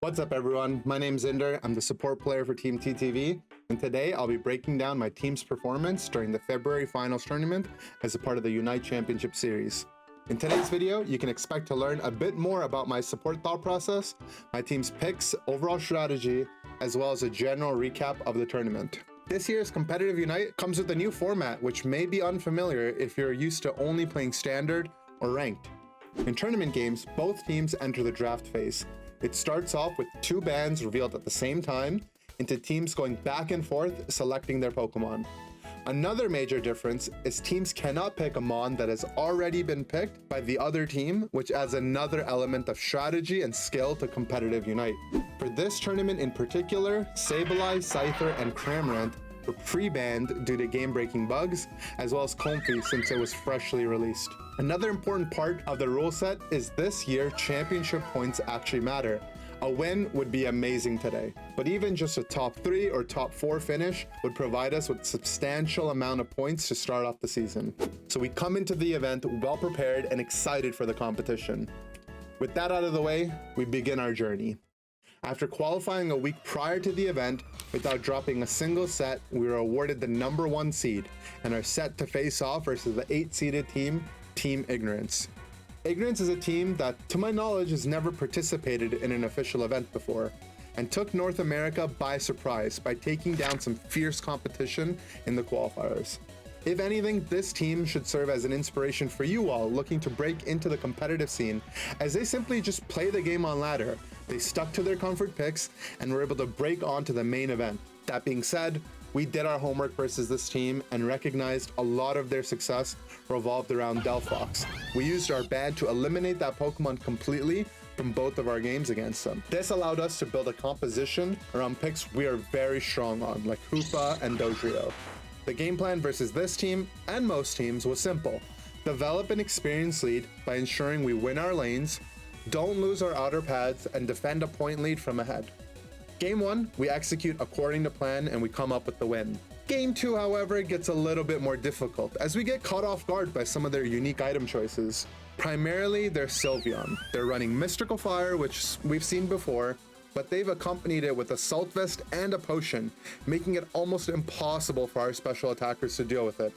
What's up everyone, my name's Inder, I'm the support player for Team TTV, and today I'll be breaking down my team's performance during the February Finals tournament as a part of the Unite Championship Series. In today's video, you can expect to learn a bit more about my support thought process, my team's picks, overall strategy, as well as a general recap of the tournament. This year's competitive Unite comes with a new format which may be unfamiliar if you're used to only playing standard or ranked. In tournament games, both teams enter the draft phase. It starts off with two bands revealed at the same time, into teams going back and forth selecting their Pokemon. Another major difference is teams cannot pick a Mon that has already been picked by the other team, which adds another element of strategy and skill to competitive Unite. For this tournament in particular, Sableye, Scyther, and Cramorant were pre-banned due to game-breaking bugs, as well as Comfey since it was freshly released. Another important part of the rule set is this year championship points actually matter. A win would be amazing today, but even just a top 3 or top 4 finish would provide us with a substantial amount of points to start off the season. So we come into the event well prepared and excited for the competition. With that out of the way, we begin our journey. After qualifying a week prior to the event, without dropping a single set, we were awarded the #1 seed and are set to face off versus the 8-seeded team, Team Ignorance. Ignorance is a team that, to my knowledge, has never participated in an official event before, and took North America by surprise by taking down some fierce competition in the qualifiers. If anything, this team should serve as an inspiration for you all looking to break into the competitive scene, as they simply just play the game on ladder. They stuck to their comfort picks and were able to break onto the main event. That being said, we did our homework versus this team and recognized a lot of their success revolved around Delphox. We used our ban to eliminate that Pokemon completely from both of our games against them. This allowed us to build a composition around picks we are very strong on, like Hoopa and Dodrio. The game plan versus this team, and most teams, was simple. Develop an experience lead by ensuring we win our lanes, don't lose our outer pads, and defend a point lead from ahead. Game 1, we execute according to plan and we come up with the win. Game 2, however, gets a little bit more difficult as we get caught off guard by some of their unique item choices. Primarily, their Sylveon. They're running Mystical Fire, which we've seen before, but they've accompanied it with a Salt Vest and a Potion, making it almost impossible for our special attackers to deal with it.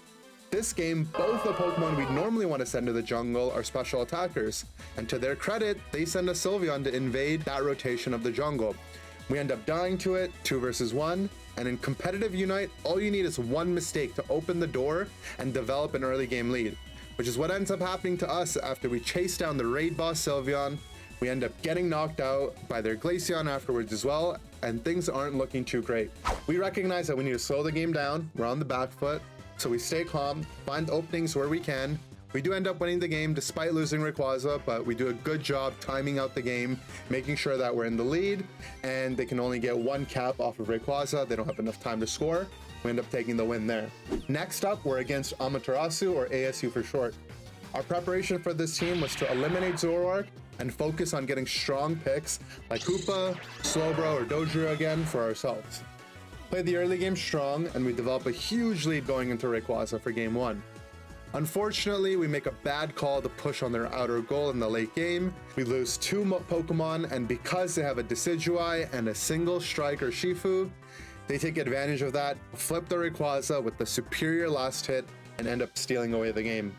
This game, both the Pokemon we'd normally want to send to the jungle are special attackers, and to their credit, they send a Sylveon to invade that rotation of the jungle. We end up dying to it, 2 versus 1, and in competitive Unite, all you need is one mistake to open the door and develop an early game lead, which is what ends up happening to us after we chase down the raid boss Sylveon. We end up getting knocked out by their Glaceon afterwards as well, and things aren't looking too great. We recognize that we need to slow the game down, we're on the back foot, so we stay calm, find openings where we can. We do end up winning the game despite losing Rayquaza, but we do a good job timing out the game, making sure that we're in the lead, and they can only get one cap off of Rayquaza. They don't have enough time to score. We end up taking the win there. Next up, we're against Amaterasu, or ASU for short. Our preparation for this team was to eliminate Zoroark and focus on getting strong picks like Hoopa, Slowbro, or Dodrio again for ourselves. Play the early game strong, and we develop a huge lead going into Rayquaza for game 1. Unfortunately, we make a bad call to push on their outer goal in the late game. We lose 2 Pokemon, and because they have a Decidueye and a single strike or Shifu, they take advantage of that, flip the Rayquaza with the superior last hit, and end up stealing away the game.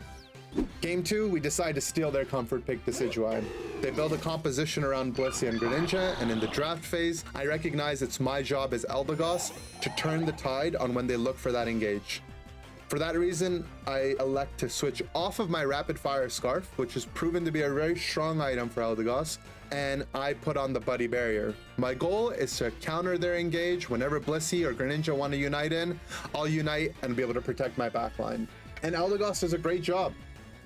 Game 2, we decide to steal their comfort pick Decidueye. They build a composition around Blissey and Greninja, and in the draft phase, I recognize it's my job as Eldegoss to turn the tide on when they look for that engage. For that reason, I elect to switch off of my Rapid Fire Scarf, which has proven to be a very strong item for Eldegoss, and I put on the Buddy Barrier. My goal is to counter their engage. Whenever Blissey or Greninja want to unite in, I'll unite and be able to protect my backline. And Eldegoss does a great job.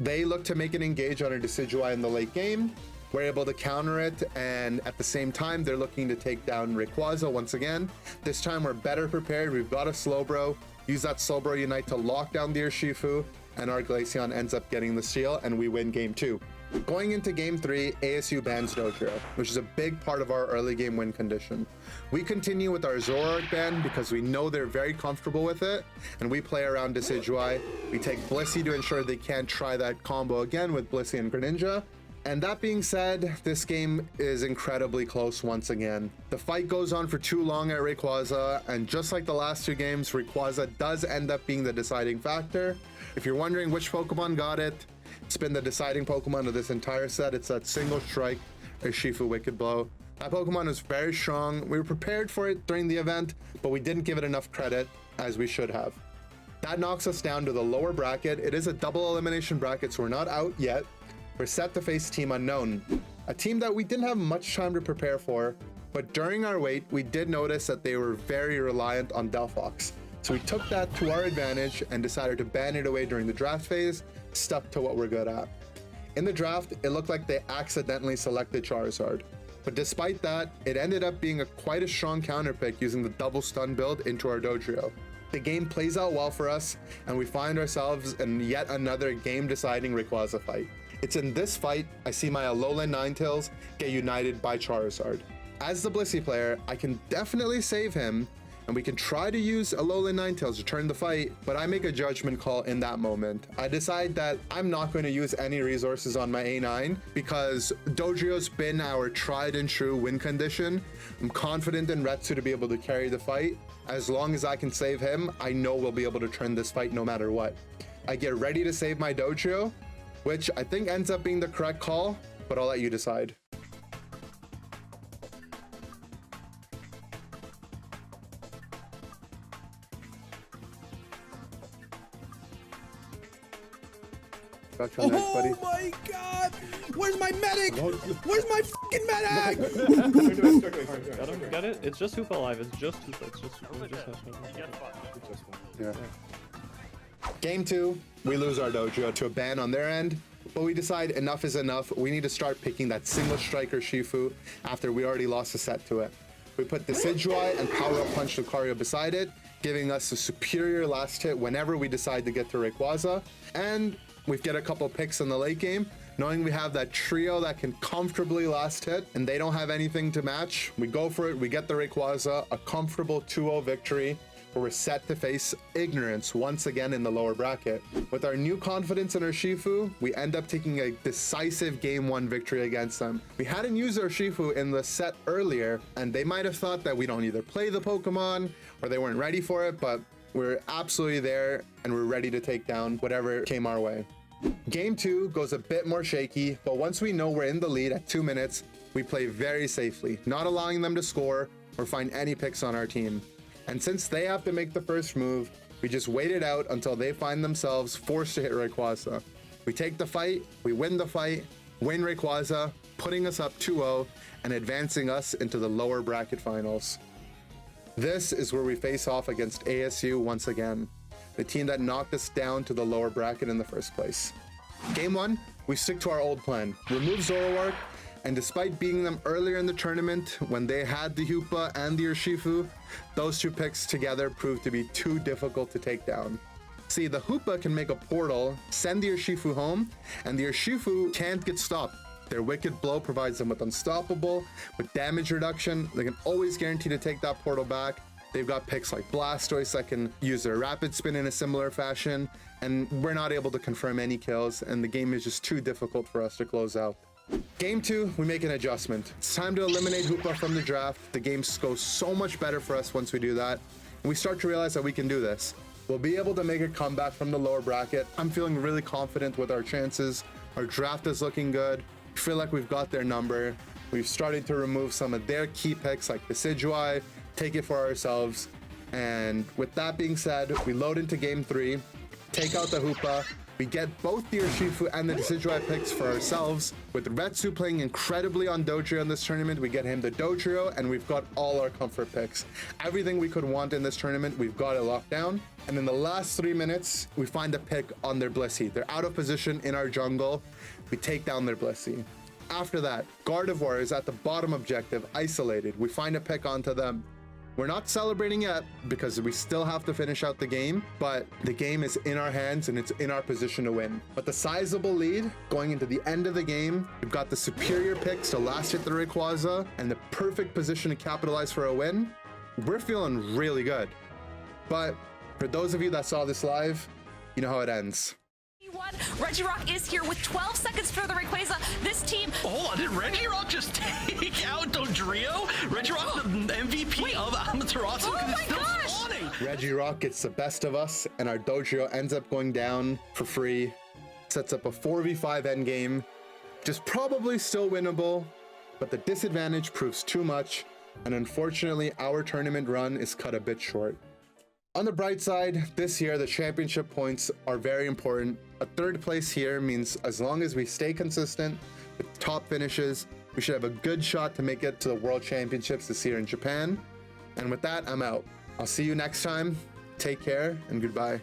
They look to make an engage on a Decidueye in the late game. We're able to counter it, and at the same time, they're looking to take down Rayquaza once again. This time, we're better prepared. We've got a Slowbro. Use that Slowbro Unite to lock down the Urshifu, and our Glaceon ends up getting the steal, and we win game 2. Going into game 3, ASU bans Dodrio, which is a big part of our early game win condition. We continue with our Zoroark ban because we know they're very comfortable with it, and we play around Decidueye. We take Blissey to ensure they can't try that combo again with Blissey and Greninja, And that being said, this game is incredibly close once again. The fight goes on for too long at Rayquaza, and just like the last two games, Rayquaza does end up being the deciding factor. If you're wondering which Pokemon got it, it's been the deciding Pokemon of this entire set. It's that single strike, Urshifu Wicked Blow. That Pokemon is very strong. We were prepared for it during the event, but we didn't give it enough credit as we should have. That knocks us down to the lower bracket. It is a double elimination bracket, so we're not out yet. We're set to face Team Unown, a team that we didn't have much time to prepare for, but during our wait, we did notice that they were very reliant on Delphox. So we took that to our advantage and decided to ban it away during the draft phase, stuck to what we're good at. In the draft, it looked like they accidentally selected Charizard, but despite that, it ended up being quite a strong counter pick using the double stun build into our Dodrio. The game plays out well for us, and we find ourselves in yet another game-deciding Rayquaza fight. It's in this fight I see my Alolan Ninetales get united by Charizard. As the Blissey player, I can definitely save him, and we can try to use Alolan Ninetales to turn the fight, but I make a judgment call in that moment. I decide that I'm not going to use any resources on my A9 because Dodrio's been our tried and true win condition. I'm confident in Retsu to be able to carry the fight. As long as I can save him, I know we'll be able to turn this fight no matter what. I get ready to save my Dodrio, which I think ends up being the correct call, but I'll let you decide. Got your next, buddy. Oh my god! Where's my medic? Where's my fucking medic? Got it? It's just Hoopa Alive. It's just Hoopa. It's just Hoopa. Yeah. Game 2, we lose our Dodrio to a ban on their end, but we decide enough is enough. We need to start picking that single striker Shifu after we already lost a set to it. We put Decidueye and Power Up Punch Lucario beside it, giving us a superior last hit whenever we decide to get to Rayquaza. And we get a couple picks in the late game, knowing we have that trio that can comfortably last hit and they don't have anything to match. We go for it, we get the Rayquaza, a comfortable 2-0 victory, where we're set to face Ignorance once again in the lower bracket. With our new confidence in our Urshifu, we end up taking a decisive game 1 victory against them. We hadn't used our Urshifu in the set earlier, and they might have thought that we don't either play the Pokemon or they weren't ready for it, but we're absolutely there and we're ready to take down whatever came our way. Game 2 goes a bit more shaky, but once we know we're in the lead at 2 minutes, we play very safely, not allowing them to score or find any picks on our team. And since they have to make the first move, we just wait it out until they find themselves forced to hit Rayquaza. We take the fight, we win the fight, win Rayquaza, putting us up 2-0 and advancing us into the lower bracket finals. This is where we face off against ASU once again, the team that knocked us down to the lower bracket in the first place. Game 1, we stick to our old plan, remove Zoroark, and despite beating them earlier in the tournament when they had the Hoopa and the Urshifu, those two picks together proved to be too difficult to take down. See, the Hoopa can make a portal, send the Urshifu home, and the Urshifu can't get stopped. Their Wicked Blow provides them with Unstoppable, with damage reduction. They can always guarantee to take that portal back. They've got picks like Blastoise that can use their Rapid Spin in a similar fashion, and we're not able to confirm any kills, and the game is just too difficult for us to close out. Game 2, we make an adjustment. It's time to eliminate Hoopa from the draft. The game goes so much better for us once we do that, and we start to realize that we can do this. We'll be able to make a comeback from the lower bracket. I'm feeling really confident with our chances. Our draft is looking good. I feel like we've got their number. We've started to remove some of their key picks like Decidueye, take it for ourselves. And with that being said, we load into game 3, take out the Hoopa. We get both the Urshifu and the Decidueye picks for ourselves. With Retsu playing incredibly on Dodrio in this tournament, we get him the Dodrio, and we've got all our comfort picks. Everything we could want in this tournament, we've got it locked down. And in the last 3 minutes, we find a pick on their Blissey. They're out of position in our jungle. We take down their Blissey. After that, Gardevoir is at the bottom objective, isolated. We find a pick onto them. We're not celebrating yet because we still have to finish out the game, but the game is in our hands and it's in our position to win. But the sizable lead going into the end of the game, we've got the superior picks to last hit the Rayquaza and the perfect position to capitalize for a win. We're feeling really good. But for those of you that saw this live, you know how it ends. Regirock is here with 12 seconds for the Rayquaza. This team... Hold on, did Regirock just take out Dodrio? Regirock the MVP of Amaterasu? Oh my still gosh! spawning. Regirock gets the best of us, and our Dodrio ends up going down for free. Sets up a 4v5 endgame. Just probably still winnable, but the disadvantage proves too much, and unfortunately our tournament run is cut a bit short. On the bright side, this year the championship points are very important. A third place here means as long as we stay consistent with top finishes, we should have a good shot to make it to the World Championships this year in Japan. And with that, I'm out. I'll see you next time. Take care and goodbye.